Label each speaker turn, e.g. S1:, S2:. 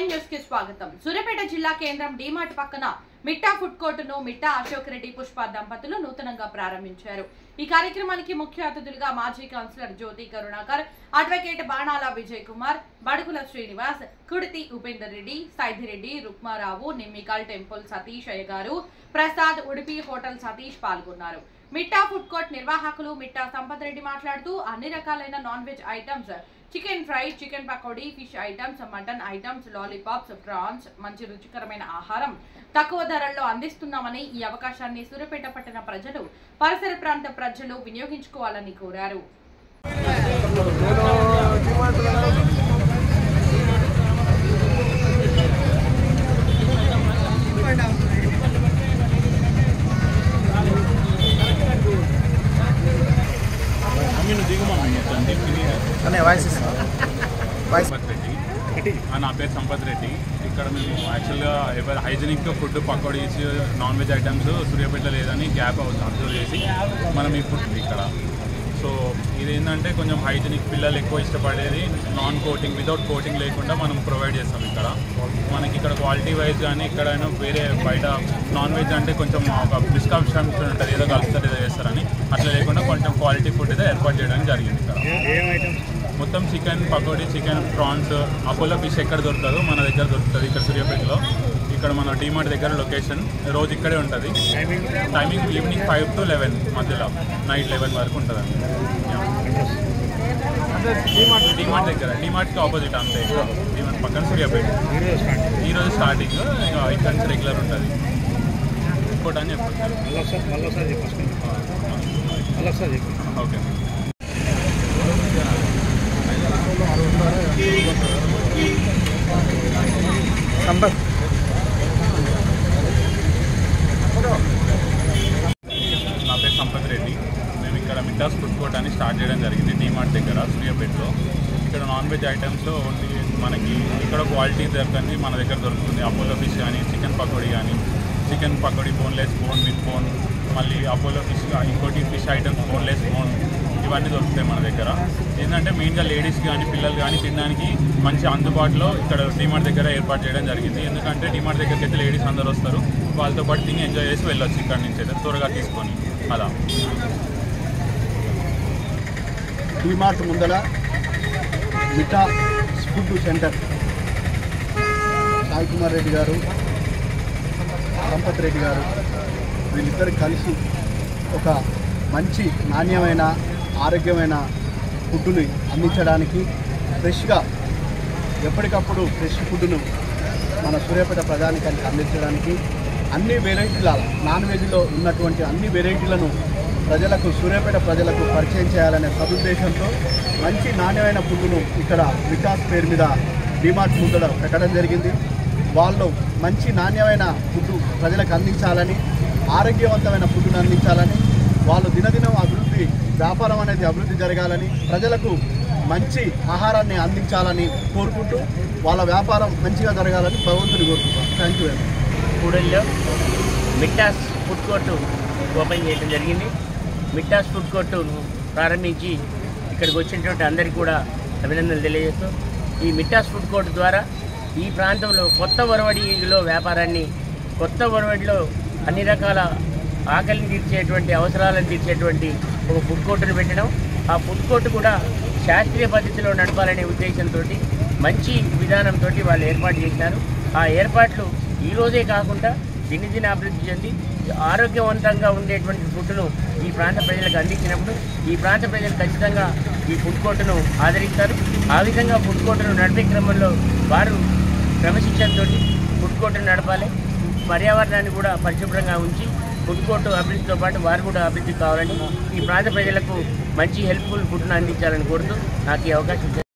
S1: Nine news కి స్వాగతం. సూర్యాపేట జిల్లా కేంద్రం డీమార్ట్ పక్కన మిట్టా ఫుడ్ కోర్ట్ ను మిట్టా అశోక్ రెడ్డి పుష్ప దంపతులు నూతనంగా ప్రారంభించారు. ఈ కార్యక్రమానికి ముఖ్య అతిథులుగా మాజీ కౌన్సిలర్ జ్యోతి కరుణాకర్, అడ్వకేట్ బాణాల విజయ్ కుమార్, బడుగుల శ్రీనివాస్, కుడితి ఉపేందర్ రెడ్డి, సైదిరెడ్డి, రుక్మారావు, నిమ్మికల్ టెంపుల్ సతీష్ అయ్యగారు, ప్రసాద్, ఉడిపి హోటల్ సతీష్ పాల్గొన్నారు. మిట్టా ఫుడ్ కోర్ట్ నిర్వాహకులు మిట్టా సంపత్ రెడ్డి మాట్లాడుతూ అన్ని రకాలైన non veg items, chicken fry, chicken pakodi, fish items, mutton items, lollipops, prawns, మంచి రుచికరమైన ఆహారం తక్కువ ధరల్లో అందిస్తున్నామని, ఈ అవకాశాన్ని సూర్యాపేట పట్టణ ప్రజలు, పరిసర ప్రాంత ప్రజలు వినియోగించుకోవాలని కోరారు.
S2: నా పేరు సంపత్ రెడ్డి. ఇక్కడ మేము యాక్చువల్గా hygienic food, pakodis, non veg items సూర్యాపేటలో లేదని గ్యాప్ అబ్జర్వ్ చేసి మనం ఈ ఫుడ్ ఇక్కడ. సో ఇదేంటంటే కొంచెం హైజీనిక్, పిల్లలు ఎక్కువ ఇష్టపడేది నాన్ కోటింగ్, వితౌట్ కోటింగ్ లేకుండా మనం ప్రొవైడ్ చేస్తాం ఇక్కడ. మనకి ఇక్కడ క్వాలిటీ వైజ్ కానీ ఎక్కడైనా వేరే బయట నాన్ వెజ్ అంటే కొంచెం ఒక మిస్కాన్సెప్షన్ ఉంటుంది, ఏదో కలుస్తారు ఏదో చేస్తారని. అట్లా లేకుండా కొంచెం క్వాలిటీ ఫుడ్ అయితే ఏర్పాటు చేయడానికి జరిగింది ఇక్కడ. మొత్తం chicken pakodi, chicken prawns, Apollo fish ఎక్కడ దొరుకుతుందో మన దగ్గర దొరుకుతుంది ఇక్కడ సూర్యాపేటలో. ఇక్కడ మన డీమార్ట్ దగ్గర లొకేషన్, రోజు ఇక్కడే ఉంటుంది. టైమింగ్ ఈవినింగ్ 5 to 11 మధ్యలో, నైట్ 11 వరకు ఉంటుంది. డీమార్ట్ దగ్గర, డీమార్ట్కి ఆపోజిట్ అంతే, డీమార్ట్ పక్కన సూర్యాపేట. ఈరోజు స్టార్టింగ్, ఇక్కడ నుంచి రెగ్యులర్ ఉంటుంది. ఇంకోటి అని చెప్పారు. ఓకే. నా పేరు సంపత్ రెడ్డి. మేము ఇక్కడ మిట్టాస్ ఫుడ్ కోర్ట్ అని స్టార్ట్ చేయడం జరిగింది డీమార్ట్ దగ్గర సూర్యాపేటలో. ఇక్కడ నాన్ వెజ్ ఐటమ్స్ ఓన్లీ మనకి ఇక్కడ క్వాలిటీ దొరకని మన దగ్గర దొరుకుతుంది. అపోలో ఫిష్ కానీ, చికెన్ పకోడీ కానీ, chicken pakodi boneless, bone with bone, మళ్ళీ అపోలో ఫిష్, ఇంకోటి ఫిష్ ఐటమ్స్ బోన్లెస్, బోన్, ఇవన్నీ దొరుకుతాయి మన దగ్గర. ఏంటంటే మెయిన్గా లేడీస్ కానీ పిల్లలు కానీ తినడానికి మంచి అందుబాటులో ఇక్కడ డీమార్ట్ దగ్గర ఏర్పాటు చేయడం జరిగింది. ఎందుకంటే డీమార్ట్ దగ్గరికి అయితే లేడీస్ అందరూ వస్తారు, వాళ్ళతో పాటు తిని ఎంజాయ్ చేసి వెళ్ళొచ్చు ఇక్కడ నుంచి అయితే త్వరగా తీసుకొని. అలా
S3: డీమార్ట్ ముందర మిట్టా ఫుడ్ సెంటర్ సాయి కుమార్ రెడ్డి గారు, సంపత్ రెడ్డి గారు, వీళ్ళిద్దరు కలిసి ఒక మంచి నాణ్యమైన ఆరోగ్యమైన ఫుడ్డుని అందించడానికి, ఫ్రెష్గా ఎప్పటికప్పుడు ఫ్రెష్ ఫుడ్డును మన సూర్యాపేట ప్రజానికానికి అందించడానికి అన్ని వెరైటీల నాన్ వెజ్లో ఉన్నటువంటి అన్ని వెరైటీలను ప్రజలకు, సూర్యాపేట ప్రజలకు పరిచయం చేయాలనే సదుద్దేశంతో మంచి నాణ్యమైన ఫుడ్డును ఇక్కడ వికాస్ పేరు మీద డీమార్ట్ ముందర పెట్టడం జరిగింది. వాళ్ళు మంచి నాణ్యమైన ఫుడ్డు ప్రజలకు అందించాలని, ఆరోగ్యవంతమైన ఫుడ్డును అందించాలని, వాళ్ళు దినదినం అభివృద్ధి, వ్యాపారం అనేది అభివృద్ధి జరగాలని, ప్రజలకు మంచి ఆహారాన్ని అందించాలని కోరుకుంటూ వాళ్ళ వ్యాపారం మంచిగా జరగాలని భగవంతుని కోరుకుంటాం. Thank you.
S4: కూడలిలో మిట్టాస్ ఫుడ్ కోర్టు ఓపెన్ చేయడం జరిగింది. మిట్టాస్ ఫుడ్ కోర్టును ప్రారంభించి ఇక్కడికి వచ్చినటువంటి అందరికీ కూడా అభినందనలు తెలియజేస్తూ, ఈ మిట్టాస్ ఫుడ్ కోర్టు ద్వారా ఈ ప్రాంతంలో కొత్త ఒరవడిలో వ్యాపారాన్ని, కొత్త ఒరవడిలో అన్ని రకాల ఆకలిని తీర్చేటువంటి, అవసరాలను తీర్చేటువంటి ఒక ఫుడ్ కోర్టును పెట్టడం, ఆ ఫుడ్ కోర్టు కూడా శాస్త్రీయ పద్ధతిలో నడపాలనే ఉద్దేశంతో మంచి విధానంతో వాళ్ళు ఏర్పాటు చేశారు. ఆ ఏర్పాట్లు ఈరోజే కాకుండా దినదిన అభివృద్ధి చెంది ఆరోగ్యవంతంగా ఉండేటువంటి ఫుడ్ను ఈ ప్రాంత ప్రజలకు అందించినప్పుడు ఈ ప్రాంత ప్రజలు ఖచ్చితంగా ఈ ఫుడ్ కోర్టును ఆదరిస్తారు. ఆ విధంగా ఫుడ్ కోర్టును నడిపే క్రమంలో వారు క్రమశిక్షణతో ఫుడ్ కోర్టును నడపాలి. పర్యావరణాన్ని కూడా పరిశుభ్రంగా ఉంచి ఫుడ్ కోర్టు అభివృద్ధితో పాటు వారు కూడా అభివృద్ధి కావాలని, ఈ ప్రాంత ప్రజలకు మంచి హెల్ప్ఫుల్ ఫుడ్ను అందించాలని కోరుతూ నాకు ఈ అవకాశం